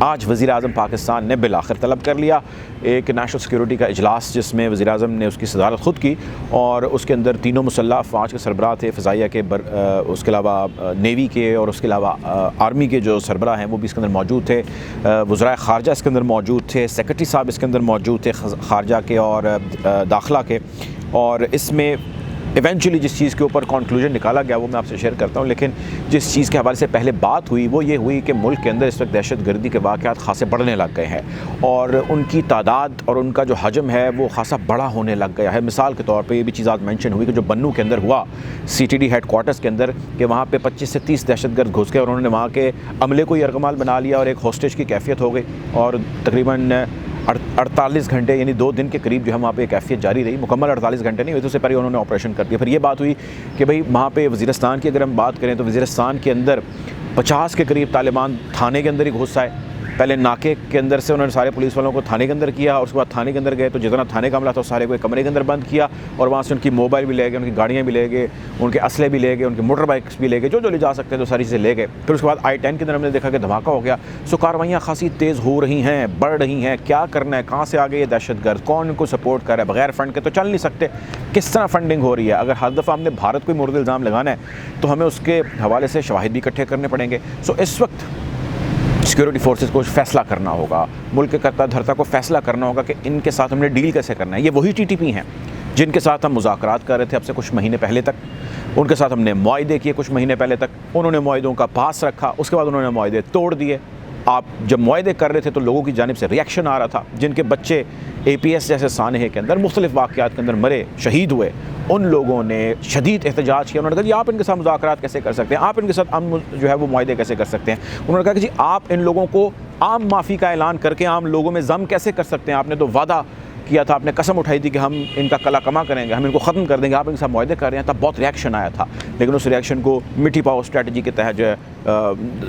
आज वज़ीर-ए-आज़म पाकिस्तान ने बिल आखिर तलब कर लिया एक नेशनल सिक्योरिटी का इजलास, जिसमें वज़ीर-ए-आज़म ने उसकी सदारत ख़ुद की और उसके अंदर तीनों मुसल्लह अफ़वाज के सरबराह थे, फ़िज़ाइया के उसके अलावा नेवी के और उसके अलावा आर्मी के जो सरबराह हैं वो भी इसके अंदर मौजूद थे। वज़राए ख़ारजा इसके अंदर मौजूद थे, सेक्रेटरी साहब इसके अंदर मौजूद थे ख़ारजा के और दाखिला के। और इसमें इवेंचुअली जिस चीज़ के ऊपर कंक्लूजन निकाला गया वो मैं आपसे शेयर करता हूँ, लेकिन जिस चीज़ के हवाले से पहले बात हुई वो ये हुई कि मुल्क के अंदर इस वक्त दहशत गर्दी के वाक़यात खासे बढ़ने लग गए हैं और उनकी तादाद और उनका जो हजम है वो खासा बड़ा होने लग गया है। मिसाल के तौर पे ये भी चीज़ आज मेंशन हुई कि जो बन्नू के अंदर हुआ CTD हेडक्वार्टर्स के अंदर, कि वहाँ पे 25 से 30 दहशतगर्द घुस गए और उन्होंने वहाँ के अमले को यरगमाल बना लिया और एक हॉस्टेज की कैफियत हो गई और तकरीबन 48 घंटे यानी 2 दिन के करीब जो है वहाँ पे कैफियत जारी रही। मुकम्मल 48 घंटे नहीं हुए, तो उससे पहले उन्होंने ऑपरेशन कर दिया। फिर ये बात हुई कि भाई वहाँ पे वज़ीरिस्तान की अगर हम बात करें तो वज़ीरिस्तान के अंदर 50 के करीब तालिबान थाने के अंदर ही घुस आए। पहले नाके के अंदर से उन्होंने सारे पुलिस वालों को थाने के अंदर किया और उसके बाद थाने के अंदर गए तो जितना थाने का अमला था सारे को एक कमरे के अंदर बंद किया और वहाँ से उनकी मोबाइल भी ले गए, उनकी गाड़ियाँ भी ले गए, उनके असले भी ले गए, उनके मोटर बाइक्स भी ले गए, जो जो ले जा सकते हैं तो सारी चीज़ें ले गए। फिर उसके बाद I-10 के अंदर हमने देखा कि धमाका हो गया। सो कार्रवाइयाँ खासी तेज़ हो रही हैं, बढ़ रही हैं। क्या करना है, कहाँ से आ गए ये दहशतगर्द, कौन इनको सपोर्ट कर रहा है, बगैर फ़ंड के तो चल नहीं सकते, किस तरह फंडिंग हो रही है। अगर हर दफ़ा हमने भारत को मोर्द इल्ज़ाम लगाना है तो हमें उसके हवाले से शवाहिद भी इकट्ठे करने पड़ेंगे। सो इस वक्त सिक्योरिटी फोर्सेस को फैसला करना होगा, मुल्क के करता धरता को फैसला करना होगा कि इनके साथ हमने डील कैसे करना है। ये वही TTP हैं जिनके साथ हम मुज़ाकरात कर रहे थे अब से कुछ महीने पहले तक, उनके साथ हमने मुआहदे किए कुछ महीने पहले तक, उन्होंने मुआहदों का पास रखा, उसके बाद उन्होंने मुआहदे तोड़ दिए। आप जब मुआहदे कर रहे थे तो लोगों की जानिब से रिएक्शन आ रहा था, जिनके बच्चे APS जैसे सानहे के अंदर मुख्तलिफ वाक़यात के अंदर मरे, शहीद हुए, उन लोगों ने शदीद एहतजाज किया। उन्होंने कहा जी आप इनके साथ मुज़ाकरात कैसे कर सकते हैं, आप इनके साथ जो है वो मुआहदे कैसे कर सकते हैं। उन्होंने कहा कि जी आप इन लोगों को आम माफ़ी का ऐलान करके आम लोगों में जम कैसे कर सकते हैं, आपने तो वादा किया था, आपने कसम उठाई थी कि हम इनका कला कमा करेंगे, हम इनको ख़त्म कर देंगे, आप इनके साथ मुआहदे कर रहे हैं। तब बहुत रिएक्शन आया था, लेकिन उस रिएक्शन को मिट्टी पाओ स्ट्रैटेजी के तहत जो है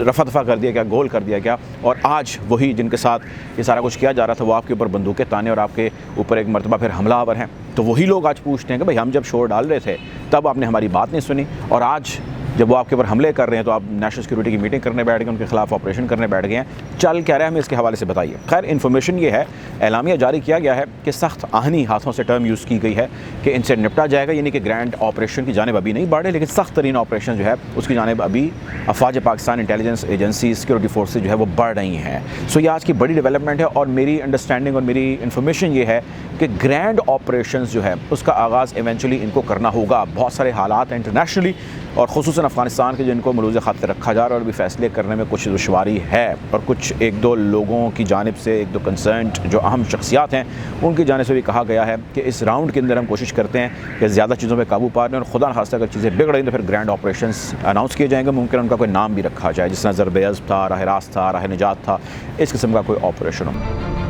रफा दफा कर दिया गया, गोल कर दिया गया। और आज वही जिनके साथ ये सारा कुछ किया जा रहा था वो आपके ऊपर बंदूकें ताने और आपके ऊपर एक मरतबा फिर हमलावर हैं। तो वही लोग आज पूछते हैं कि भाई हम जब शोर डाल रहे थे तब आपने हमारी बात नहीं सुनी, और आज जब वो आपके ऊपर हमले कर रहे हैं तो आप नेशनल सिक्योरिटी की मीटिंग करने बैठ गए, उनके खिलाफ ऑपरेशन करने बैठ गए हैं। चल क्या रहा है हमें इसके हवाले से बताइए। खैर इन्फॉर्मेशन ये है, एलामिया जारी किया गया है कि सख्त आहनी हाथों से टर्म यूज़ की गई है कि इनसे निपटा जाएगा, यानी कि ग्रैंड ऑपरेशन की जानिब अभी नहीं बढ़े, लेकिन सख्त तरीन ऑपरेशन जो है उसकी जानिब अभी अफवाज Pakistan, intelligence agency, security forces जो है वो बढ़ रही हैं। सो ये आज की बड़ी डेवलपमेंट है और मेरी अंडरस्टैंडिंग और मेरी इन्फॉर्मेशन ये है कि ग्रैंड ऑपरेशन जो है उसका आगाज़ इवेंचुअली इनको करना होगा। बहुत सारे हालात हैं इंटरनेशनली और ख़ुसूसन अफ़गानिस्तान के जिनको मलूज़ ख़ातिर रखा जा रहा है और भी फ़ैसले करने में कुछ दुश्वारी है, और कुछ एक दो लोगों की जानिब से, एक दो कंसर्न्ड जो अहम शख्सियात हैं उनकी जानिब से भी कहा गया है कि इस राउंड के अंदर हम कोशिश करते हैं कि ज़्यादा चीज़ों पर काबू पा लें और खुदा न खास्ता अगर चीज़ें बिगड़ रही तो फिर ग्रैंड ऑपरेशंस अनाउंस किए जाएंगे। मुमकिन उनका कोई नाम भी रखा जाए, जिस तरह ज़रब-ए-अज़्ब था, राह रास्त था, राह निजात था, इस किस्म का कोई ऑपरेशन हो।